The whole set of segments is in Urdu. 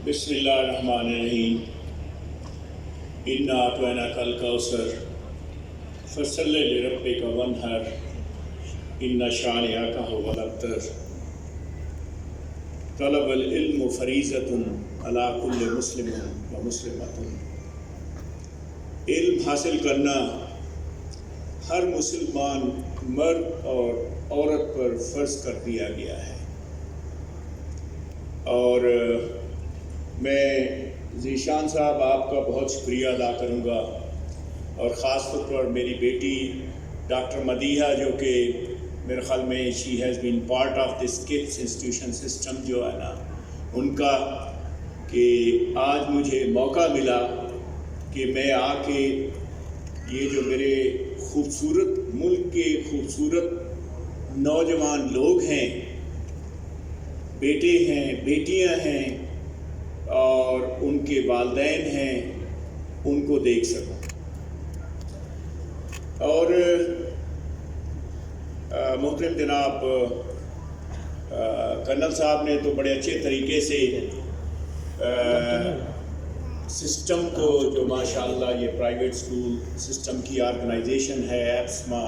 بسم اللہ الرحمن الرحیم انا اعطیناک الکوثر فصل لربک وانحر ان شانئک هو الابتر طلب العلم فریضۃ علی کل مسلم و مسلمۃ۔ علم حاصل کرنا ہر مسلمان مرد اور عورت پر فرض کر دیا گیا ہے، اور میں ذیشان صاحب آپ کا بہت شکریہ ادا کروں گا، اور خاص طور پر میری بیٹی ڈاکٹر مدیحہ، جو کہ میرے خیال میں she has been part of this kids institution system جو ہے نا، ان کا کہ آج مجھے موقع ملا کہ میں آ کے یہ جو میرے خوبصورت ملک کے خوبصورت نوجوان لوگ ہیں، بیٹے ہیں، بیٹیاں ہیں اور ان کے والدین ہیں، ان کو دیکھ سکوں۔ اور محترم جناب کرنل صاحب نے تو بڑے اچھے طریقے سے سسٹم کو، جو ماشاءاللہ یہ پرائیویٹ سکول سسٹم کی آرگنائزیشن ہے ایپسما،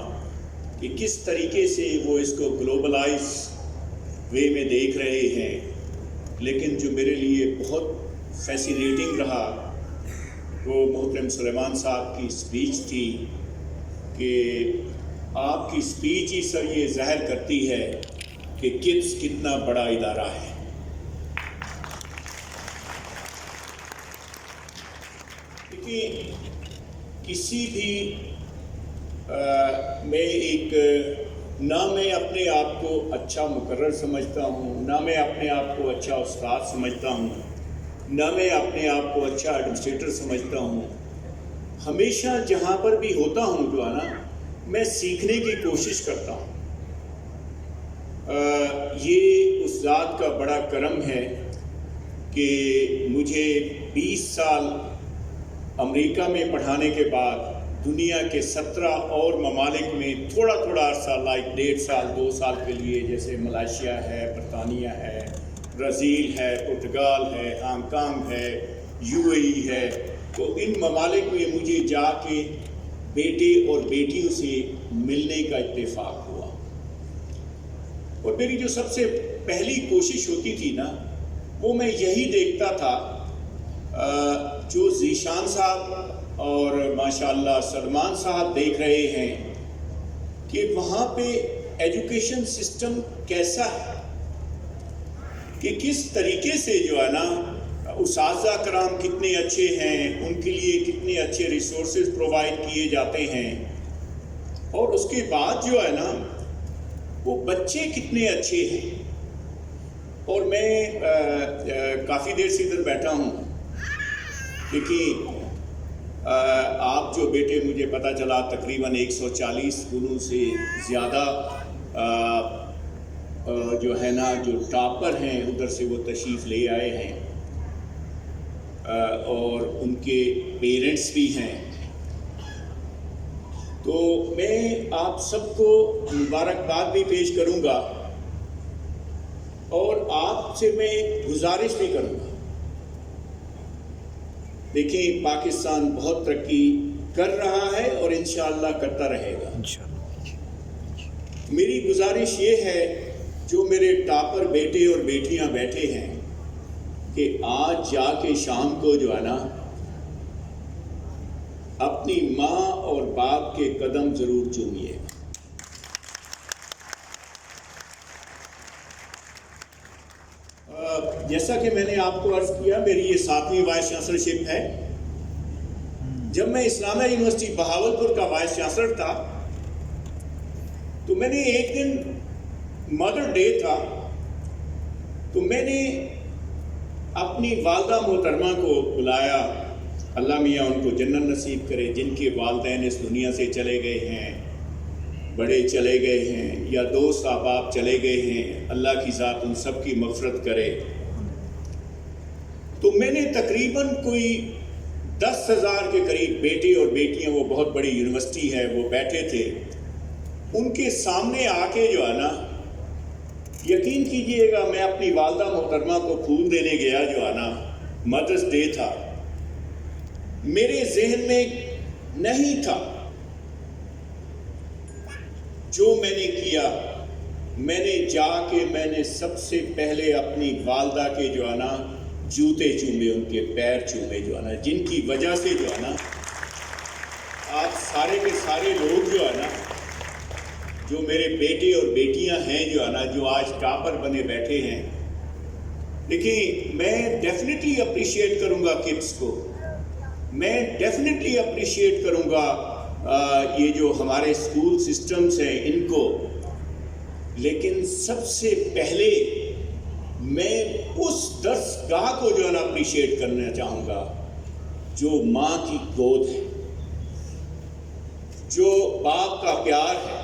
کہ کس طریقے سے وہ اس کو گلوبلائز وے میں دیکھ رہے ہیں، لیکن جو میرے لیے بہت فیسینیٹنگ رہا وہ محترم سلیمان صاحب کی اسپیچ تھی، کہ آپ کی اسپیچ ہی سر یہ ظاہر کرتی ہے کہ کڈس کتنا بڑا ادارہ ہے۔ دیکھیے، کسی بھی میں ایک نہ میں اپنے آپ کو اچھا مقرر سمجھتا ہوں، نہ میں اپنے آپ کو اچھا استاد سمجھتا ہوں، نہ میں اپنے آپ کو اچھا ایڈمنسٹریٹر سمجھتا ہوں۔ ہمیشہ جہاں پر بھی ہوتا ہوں جو ہے نا، میں سیکھنے کی کوشش کرتا ہوں۔ یہ اس ذات کا بڑا کرم ہے کہ مجھے 20 سال امریکہ میں پڑھانے کے بعد دنیا کے 17 اور ممالک میں تھوڑا تھوڑا عرصہ، لائک 1.5 سال 2 سال کے لیے، جیسے ملائیشیا ہے، برطانیہ ہے، برازیل ہے، پرتگال ہے، ہانگ کانگ ہے، UAE ہے، تو ان ممالک میں مجھے جا کے بیٹے اور بیٹیوں سے ملنے کا اتفاق ہوا، اور میری جو سب سے پہلی کوشش ہوتی تھی نا، وہ میں یہی دیکھتا تھا جو ذیشان صاحب اور ماشاءاللہ سلمان صاحب دیکھ رہے ہیں، کہ وہاں پہ ایجوکیشن سسٹم کیسا ہے، کہ کس طریقے سے جو ہے نا اساتذہ کرام کتنے اچھے ہیں، ان کے لیے کتنے اچھے ریسورسز پرووائڈ کیے جاتے ہیں، اور اس کے بعد جو ہے نا وہ بچے کتنے اچھے ہیں۔ اور میں کافی دیر سے ادھر بیٹھا ہوں، دیکھیے آپ جو بیٹے، مجھے پتہ چلا تقریباً 140 اسکولوں سے زیادہ جو ہے نا جو ٹاپر ہیں ادھر سے وہ تشریف لے آئے ہیں، اور ان کے پیرنٹس بھی ہیں۔ تو میں آپ سب کو مبارکباد بھی پیش کروں گا، اور آپ سے میں ایک گزارش بھی کروں گا۔ دیکھیں، پاکستان بہت ترقی کر رہا ہے اور انشاءاللہ کرتا رہے گا۔ میری گزارش یہ ہے، جو میرے ٹاپر بیٹے اور بیٹیاں بیٹھے ہیں، کہ آج جا کے شام کو جو ہے نا اپنی ماں اور باپ کے قدم ضرور چومیے۔ جیسا کہ میں نے آپ کو عرض کیا، میری یہ 7ویں وائس چانسلرشپ ہے۔ جب میں اسلامیہ یونیورسٹی بہاولپور کا وائس چانسلر تھا، تو میں نے ایک دن مدر ڈے تھا، تو میں نے اپنی والدہ محترمہ کو بلایا، اللہ میاں ان کو جنت نصیب کرے، جن کے والدین اس دنیا سے چلے گئے ہیں، بڑے چلے گئے ہیں، یا دوست احباب چلے گئے ہیں، اللہ کی ذات ان سب کی مغفرت کرے۔ تو میں نے تقریباً کوئی 10,000 کے قریب بیٹے اور بیٹیاں، وہ بہت بڑی یونیورسٹی ہے، وہ بیٹھے تھے، ان کے سامنے آ کے جو ہے نا یقین کیجئے گا میں اپنی والدہ محترمہ کو پھول دینے گیا جو ہے نا مدرس ڈے تھا، میرے ذہن میں نہیں تھا. جو میں نے کیا، میں نے جا کے میں نے سب سے پہلے اپنی والدہ کے جو ہے نا جوتے چومے، ان کے پیر چومے جو ہے نا، جن کی وجہ سے جو ہے نا آپ سارے کے سارے لوگ جو ہے نا، جو میرے بیٹے اور بیٹیاں ہیں جو ہے نا، جو آج ٹاپر بنے بیٹھے ہیں. دیکھیں، میں ڈیفینیٹلی اپریشیٹ کروں گا کڈس کو، میں ڈیفینیٹلی اپریشیٹ کروں گا یہ جو ہمارے اسکول سسٹمز ہیں ان کو، لیکن سب سے پہلے میں اس درس گاہ کو جو ہے نا اپریشیٹ کرنا چاہوں گا جو ماں کی گود ہے، جو باپ کا پیار ہے،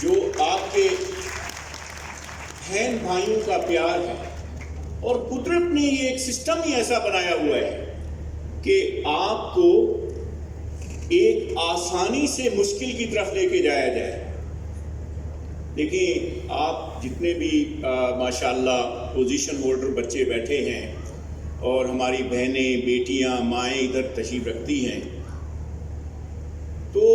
جو آپ کے بہن بھائیوں کا پیار ہے. اور قدرت نے یہ ایک سسٹم ہی ایسا بنایا ہوا ہے کہ آپ کو ایک آسانی سے مشکل کی طرف لے کے جایا جائے. دیکھیں، آپ جتنے بھی ماشاءاللہ پوزیشن ہولڈر بچے بیٹھے ہیں اور ہماری بہنیں، بیٹیاں، مائیں ادھر تشریف رکھتی ہیں، تو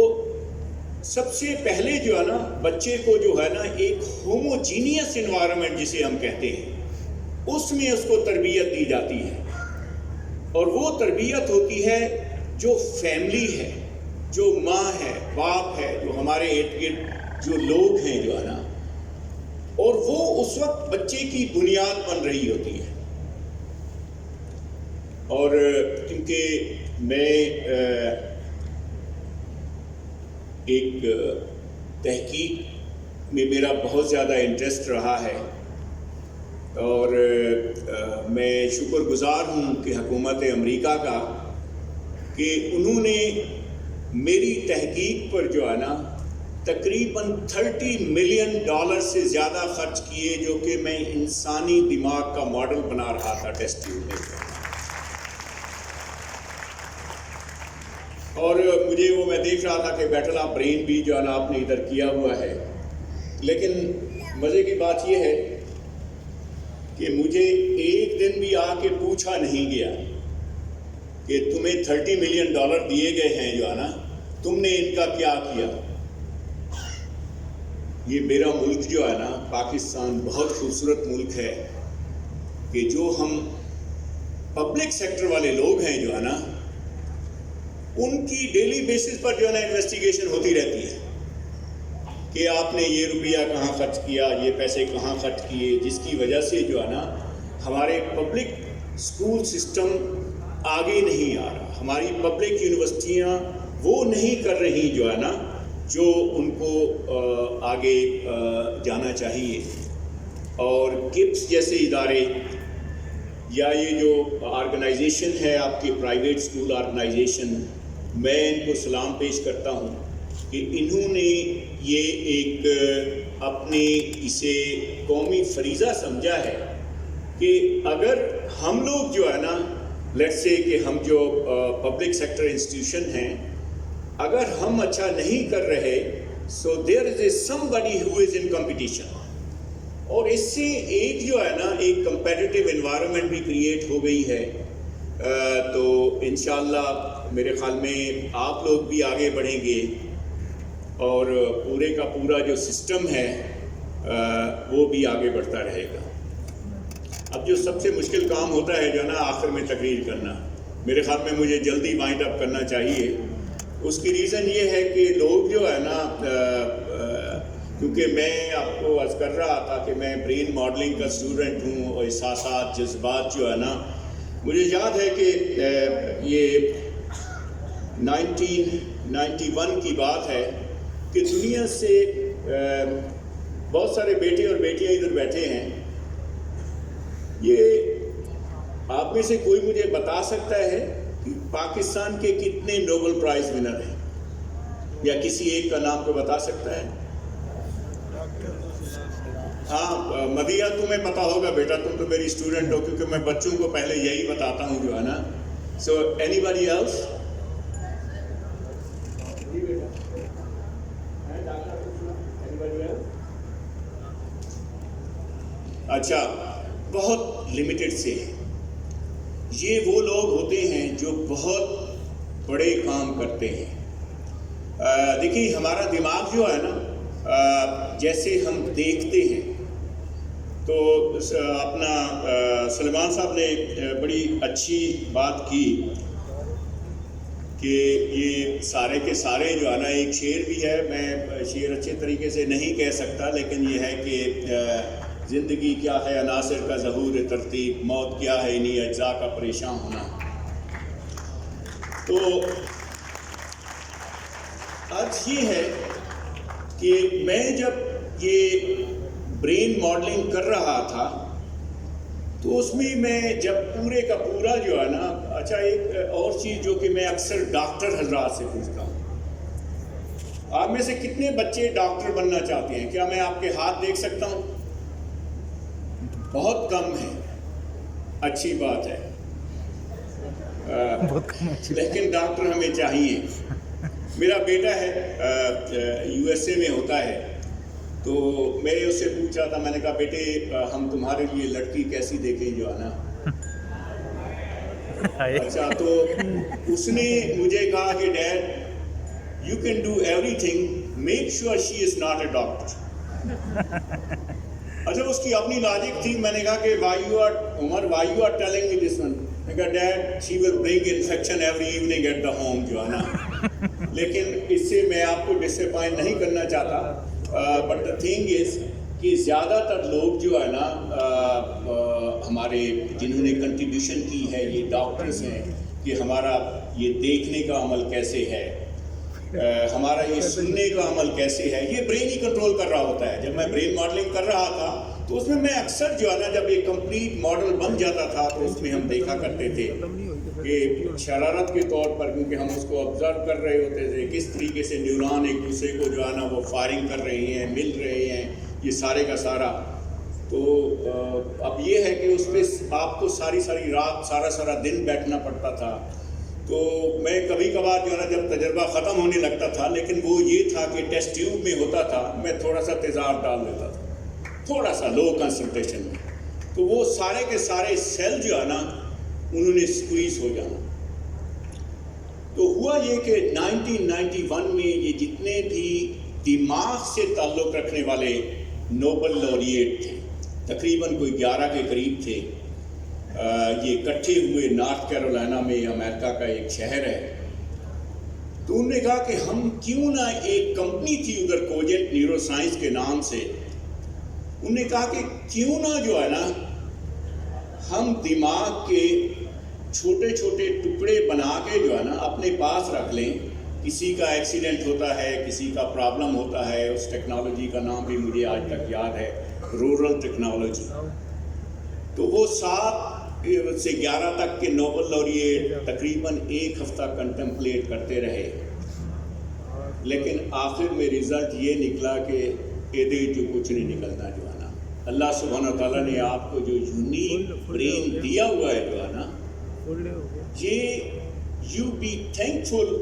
سب سے پہلے جو ہے نا بچے کو جو ہے نا ایک ہوموجینیس انوائرمنٹ جسے ہم کہتے ہیں، اس میں اس کو تربیت دی جاتی ہے. اور وہ تربیت ہوتی ہے جو فیملی ہے، جو ماں ہے، باپ ہے، جو ہمارے ارد گرد جو لوگ ہیں جو ہے نا، اور وہ اس وقت بچے کی بنیاد بن رہی ہوتی ہے. اور کیونکہ میں ایک تحقیق میں میرا بہت زیادہ انٹرسٹ رہا ہے، اور میں شکر گزار ہوں کہ حکومت امریکہ کا کہ انہوں نے میری تحقیق پر جو ہے نا تقریباً $30 ملین سے زیادہ خرچ کیے، جو کہ میں انسانی دماغ کا ماڈل بنا رہا تھا ٹیسٹ ٹیوب میں. اور مجھے وہ میں دیکھ رہا تھا کہ بیٹل آف برین بھی جو ہے نا آپ نے ادھر کیا ہوا ہے. لیکن مزے کی بات یہ ہے کہ مجھے ایک دن بھی آ کے پوچھا نہیں گیا کہ تمہیں $30 ملین دیے گئے ہیں جو ہے نا، تم نے ان کا کیا کیا. یہ میرا ملک جو ہے نا پاکستان بہت خوبصورت ملک ہے کہ جو ہم پبلک سیکٹر والے لوگ ہیں جو ہے نا، ان کی ڈیلی بیسس پر جو ہے نا انویسٹیگیشن ہوتی رہتی ہے کہ آپ نے یہ روپیہ کہاں خرچ کیا، یہ پیسے کہاں خرچ کیے، جس کی وجہ سے جو ہے نا ہمارے پبلک اسکول سسٹم آگے نہیں آ رہا. ہماری پبلک یونیورسٹیاں وہ نہیں کر رہی جو ہے نا جو ان کو آگے جانا چاہیے. اور کپس جیسے ادارے یا یہ جو آرگنائزیشن ہے آپ کی پرائیویٹ اسکول آرگنائزیشن، میں ان کو سلام پیش کرتا ہوں کہ انہوں نے یہ ایک اپنے اسے قومی فریضہ سمجھا ہے کہ اگر ہم لوگ جو ہے نا لیٹ سے کہ ہم جو پبلک سیکٹر انسٹیٹیوشن ہیں، اگر ہم اچھا نہیں کر رہے، سو دیر از اے سم بڈی ہو از ان کمپٹیشن. اور اس سے ایک جو ہے نا ایک کمپیٹیٹیو انوائرمنٹ بھی کریٹ ہو گئی ہے. تو انشاءاللہ میرے خیال میں آپ لوگ بھی آگے بڑھیں گے اور پورے کا پورا جو سسٹم ہے وہ بھی آگے بڑھتا رہے گا. اب جو سب سے مشکل کام ہوتا ہے جو ہے نا آخر میں تقریر کرنا، میرے خیال میں مجھے جلدی وائنڈ اپ کرنا چاہیے. اس کی ریزن یہ ہے کہ لوگ جو ہے نا کیونکہ میں آپ کو عرض کر رہا تھا کہ میں برین ماڈلنگ کا اسٹوڈنٹ ہوں، اور احساسات، جذبات جو ہے نا، مجھے یاد ہے کہ یہ 1991 کی بات ہے کہ دنیا سے بہت سارے بیٹے اور بیٹیاں ادھر بیٹھے ہیں. یہ آپ میں سے کوئی مجھے بتا سکتا ہے کہ پاکستان کے کتنے نوبل پرائز ونر ہیں، یا کسی ایک کا نام کو بتا سکتا ہے؟ ہاں مدیہ، تمہیں پتا ہوگا بیٹا، تم تو میری اسٹوڈنٹ ہو، کیونکہ میں بچوں کو پہلے یہی بتاتا ہوں جو ہے نا. So anybody else? اچھا، بہت لمیٹڈ سے. یہ وہ لوگ ہوتے ہیں جو بہت بڑے کام کرتے ہیں. دیکھیے ہمارا دماغ جو ہے نا، جیسے ہم دیکھتے ہیں تو اپنا سلمان صاحب نے بڑی اچھی بات کی کہ یہ سارے کے سارے جو ہے نا، ایک شعر بھی ہے، میں شعر اچھے طریقے سے نہیں کہہ سکتا، لیکن یہ ہے کہ زندگی کیا ہے عناصر کا ظہور ترتیب، موت کیا ہے انہی اجزاء کا پریشان ہونا. تو آج یہ ہے کہ میں جب یہ برین ماڈلنگ کر رہا تھا تو اس میں جب پورے کا پورا جو ہے نا، اچھا ایک اور چیز جو کہ میں اکثر ڈاکٹر حضرات سے پوچھتا ہوں، آپ میں سے کتنے بچے ڈاکٹر بننا چاہتے ہیں؟ کیا میں آپ کے ہاتھ دیکھ سکتا ہوں؟ بہت کم ہے. اچھی بات ہے، لیکن ڈاکٹر ہمیں چاہیے. میرا بیٹا ہے یو ایس اے میں ہوتا ہے، تو میں اس سے پوچھا تھا، میں نے کہا بیٹے ہم تمہارے لیے لڑکی کیسی دیکھیں جو ہے نا. اچھا تو اس نے مجھے کہا کہ did you can do every thing, make sure she is not a doctor. اچھا اس کی اپنی لاجک تھی. میں نے کہا کہ why you are telling me this one? میں نے کہا dad she will bring infection every evening at the home جو ہے نا. لیکن اس سے میں آپ کو ڈس اپوائنٹ نہیں کرنا چاہتا، بٹ دا تھنگ از کہ زیادہ تر لوگ جو ہے نا ہمارے جنہوں نے کنٹریبیوشن کی ہے یہ ڈاکٹرز ہیں کہ ہمارا یہ دیکھنے کا عمل کیسے ہے، ہمارا یہ سننے کا عمل کیسے ہے، یہ برین ہی کنٹرول کر رہا ہوتا ہے. جب میں برین ماڈلنگ کر رہا تھا تو اس میں اکثر جو ہے نا جب ایک کمپلیٹ ماڈل بن جاتا تھا تو اس میں ہم دیکھا کرتے تھے کہ شرارت کے طور پر، کیونکہ ہم اس کو آبزرو کر رہے ہوتے تھے کس طریقے سے نیورون ایک دوسرے کو جو ہے نا وہ فائرنگ کر رہے ہیں، مل رہے ہیں، یہ سارے کا سارا. تو اب یہ ہے کہ اس پہ آپ کو ساری رات سارا دن بیٹھنا پڑتا تھا. تو میں کبھی کبھار جو ہے نا جب تجربہ ختم ہونے لگتا تھا، لیکن وہ یہ تھا کہ ٹیسٹ ٹیوب میں ہوتا تھا، میں تھوڑا سا تیزاب ڈال دیتا تھا، تھوڑا سا لو کنسنٹریشن میں، تو وہ سارے کے سارے سیل جو ہے نا انہوں نے سکویز ہو جانا. تو ہوا یہ کہ 1991 میں یہ جتنے بھی دماغ سے تعلق رکھنے والے نوبل laureate تھے، تقریباً کوئی 11 کے قریب تھے، یہ اکٹھے ہوئے نارتھ کیرولائنا میں، امریکہ کا ایک شہر ہے. تو انہوں نے کہا کہ ہم کیوں نہ، ایک کمپنی تھی ادھر کوجنٹ نیورو سائنس کے نام سے، انہوں نے کہا کہ کیوں نہ جو ہے نا ہم دماغ کے چھوٹے چھوٹے ٹکڑے بنا کے جو ہے نا اپنے پاس رکھ لیں. کسی کا ایکسیڈنٹ ہوتا ہے، کسی کا پرابلم ہوتا ہے، اس ٹیکنالوجی کا نام بھی مجھے آج تک یاد ہے، رورل ٹیکنالوجی. تو وہ 7 سے 11 تک کے نوبل laureate تقریباً 1 ہفتہ کنٹمپلیٹ کرتے رہے، لیکن آخر میں رزلٹ یہ نکلا کہ ایدے جو کچھ نہیں نکلنا جو ہے نا. اللہ سبحانہ تعالیٰ نے آپ کو جو یونیک برین دیا ہوا ہے جو ہے نا، یہ you be thankful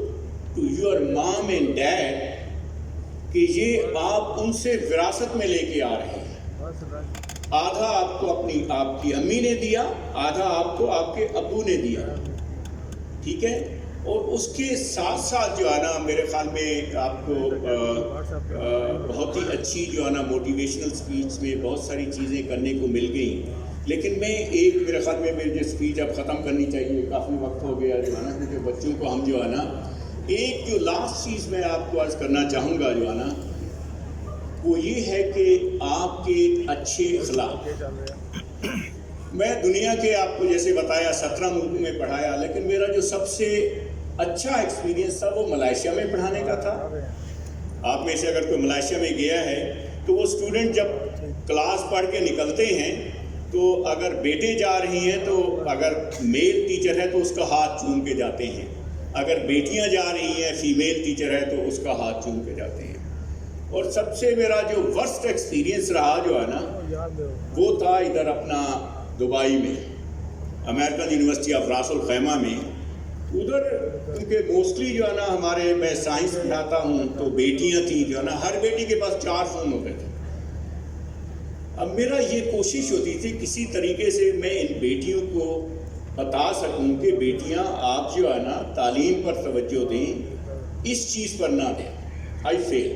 to your mom and dad کہ یہ آپ ان سے وراثت میں لے کے آ رہے ہیں. آدھا آپ کو آپ کی امی نے دیا، آدھا آپ کو آپ کے ابو نے دیا، ٹھیک ہے. اور اس کے ساتھ ساتھ جو ہے نا میرے خیال میں آپ کو بہت ہی اچھی جو ہے نا موٹیویشنل اسپیچ میں بہت ساری چیزیں کرنے کو مل گئیں. لیکن میں ایک، میرے خیال میں میری اسپیچ اب ختم کرنی چاہیے، کافی وقت ہو گیا جو ہے نا، کیونکہ بچوں کو ہم جو ہے نا، ایک جو لاسٹ چیز میں آپ کو عرض کرنا چاہوں گا جو ہے نا، وہ یہ ہے کہ آپ کے اچھے اخلاق. میں دنیا کے آپ کو جیسے بتایا 17 ملکوں میں پڑھایا، لیکن میرا جو سب سے اچھا ایکسپیرینس تھا وہ ملائیشیا میں پڑھانے کا تھا. آپ میں سے اگر کوئی ملائیشیا میں گیا ہے تو وہ اسٹوڈنٹ جب کلاس پڑھ کے نکلتے ہیں تو اگر بیٹے جا رہی ہیں تو اگر میل ٹیچر ہے تو اس کا ہاتھ چوم کے جاتے ہیں، اگر بیٹیاں جا رہی ہیں فیمیل ٹیچر ہے تو اس کا ہاتھ چوم کے جاتے ہیں. اور سب سے میرا جو ورسٹ ایکسپیرینس رہا جو ہے نا وہ تھا ادھر اپنا دبئی میں، American university of Ras Al Khaimah میں. ادھر کیونکہ موسٹلی جو ہے نا ہمارے، میں سائنس پڑھاتا ہوں تو بیٹیاں تھیں جو ہے نا، ہر بیٹی کے پاس 4 فون ہوتے تھے. اب میرا یہ کوشش ہوتی تھی کسی طریقے سے میں ان بیٹیوں کو بتا سکوں کہ بیٹیاں آپ جو ہے نا تعلیم پر توجہ دیں، اس چیز پر نہ دیں. آئی فیل.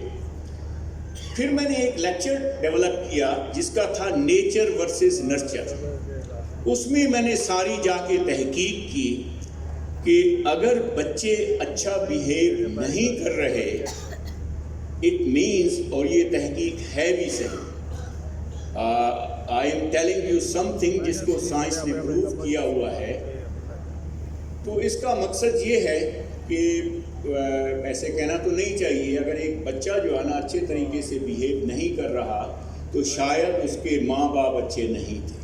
پھر میں نے ایک لیکچر ڈیولپ کیا جس کا تھا نیچر ورسز نرچر. اس میں میں نے ساری جا کے تحقیق کی کہ اگر بچے اچھا بیہیو نہیں کر رہے اٹ مینز، اور یہ تحقیق ہے بھی صحیح، I am telling you some thing جس کو سائنس نے پروو کیا ہوا ہے. تو اس کا مقصد یہ ہے کہ ایسے کہنا تو نہیں چاہیے، اگر ایک بچہ جو ہے نا اچھے طریقے سے بیہیو نہیں کر رہا تو شاید اس کے ماں باپ اچھے نہیں تھے.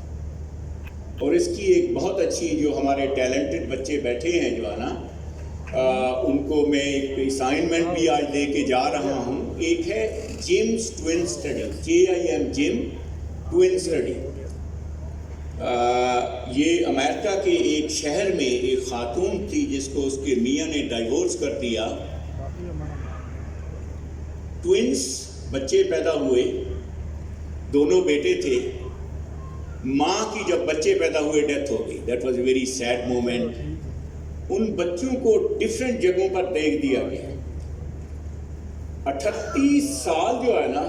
اور اس کی ایک بہت اچھی، جو ہمارے ٹیلنٹڈ بچے بیٹھے ہیں جو ہے نا، ان کو میں ایک اسائنمنٹ بھی آج دے کے جا رہا ہوں. ایک ہے جیمز ٹوئن اسٹڈی، JIM جم ٹوئن اسٹڈی. یہ امریکہ کے ایک شہر میں ایک خاتون تھی جس کو اس کے میاں نے ڈائیورس کر دیا. ٹوئنس بچے پیدا ہوئے، دونوں بیٹے تھے. ماں کی جب بچے پیدا ہوئے ڈیتھ ہو گئی. That was a very sad moment. ان بچوں کو ڈفرینٹ جگہوں پر دیکھ دیا گیا. 38 سال جو ہے نا،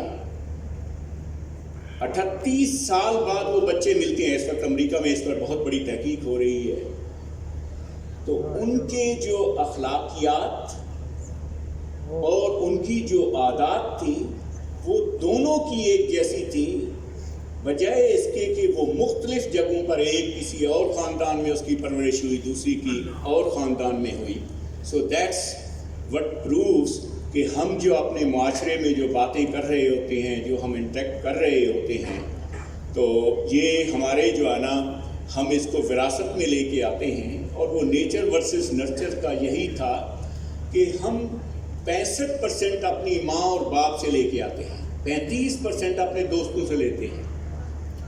38 سال بعد وہ بچے ملتے ہیں. اس وقت امریکہ میں اس پر بہت بڑی تحقیق ہو رہی ہے. تو ان کے جو اخلاقیات اور ان کی جو عادات تھیں وہ دونوں کی ایک جیسی تھیں، بجائے اس کے کہ وہ مختلف جگہوں پر، ایک کسی اور خاندان میں اس کی پرورش ہوئی، دوسری کی اور خاندان میں ہوئی. سو دیٹس وٹ پرووز کہ ہم جو اپنے معاشرے میں جو باتیں کر رہے ہوتے ہیں، جو ہم انٹریکٹ کر رہے ہوتے ہیں، تو یہ ہمارے جو ہے نا، ہم اس کو وراثت میں لے کے آتے ہیں. اور وہ نیچر ورسز نرچر کا یہی تھا کہ ہم 65% اپنی ماں اور باپ سے لے کے آتے ہیں، 35% اپنے دوستوں سے لیتے ہیں.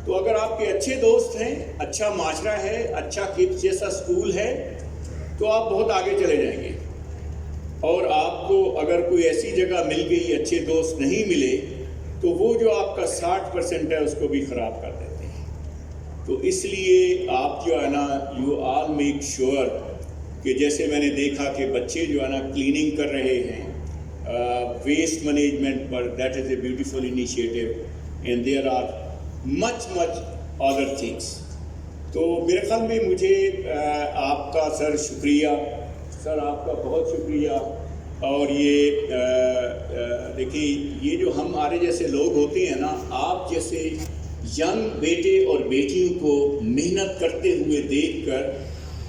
تو اگر آپ کے اچھے دوست ہیں، اچھا معاشرہ ہے، اچھا کڈس جیسا اسکول ہے، تو آپ بہت آگے چلے جائیں گے. اور آپ کو اگر کوئی ایسی جگہ مل گئی، اچھے دوست نہیں ملے، تو وہ جو آپ کا 60% ہے اس کو بھی خراب کر دیتے ہیں. تو اس لیے آپ جو ہے نا، یو آل میک شیور کہ جیسے میں نے دیکھا کہ بچے جو ہے نا کلیننگ کر رہے ہیں، ویسٹ مینجمنٹ پر، that is a beautiful initiative. And there are much other things. تو میرے خیال میں مجھے آپ کا شکریہ سر، آپ کا بہت شکریہ. اور یہ دیکھیں، یہ جو ہمارے جیسے لوگ ہوتے ہیں نا، آپ جیسے ینگ بیٹے اور بیٹیوں کو محنت کرتے ہوئے دیکھ کر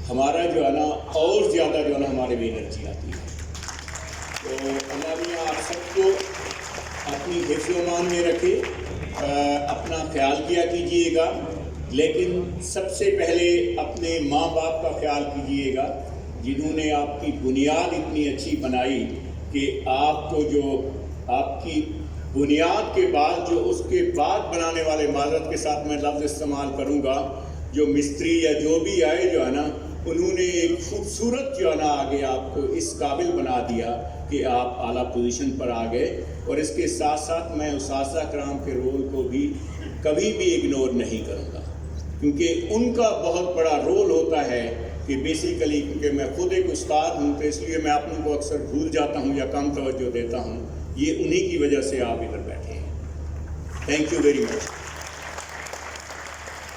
ہمارا جو ہے نا اور زیادہ جو ہے نا ہمارے میں انرجی آتی ہے. تو اللہ میاں آپ سب کو اپنی حفظ و امان میں رکھے. اپنا خیال کیا کیجیے گا، لیکن سب سے پہلے اپنے ماں باپ کا خیال کیجیے گا جنہوں نے آپ کی بنیاد اتنی اچھی بنائی کہ آپ کو جو آپ کی بنیاد کے بعد جو اس کے بعد بنانے والے، معذرت کے ساتھ میں لفظ استعمال کروں گا، جو مستری یا جو بھی آئے جو ہے نا، انہوں نے ایک خوبصورت جو ہے نا آگے آپ کو اس قابل بنا دیا کہ آپ اعلیٰ پوزیشن پر آ گئے. اور اس کے ساتھ ساتھ میں اساتذہ کرام کے رول کو بھی کبھی بھی اگنور نہیں کروں گا، کیونکہ ان کا بہت بڑا رول ہوتا ہے کہ بیسیکلی، کیونکہ میں خود ایک استاد ہوں تو اس لیے میں اپنوں کو اکثر بھول جاتا ہوں یا کم توجہ دیتا ہوں. یہ انہی کی وجہ سے آپ ادھر بیٹھے ہیں. Thank you very much.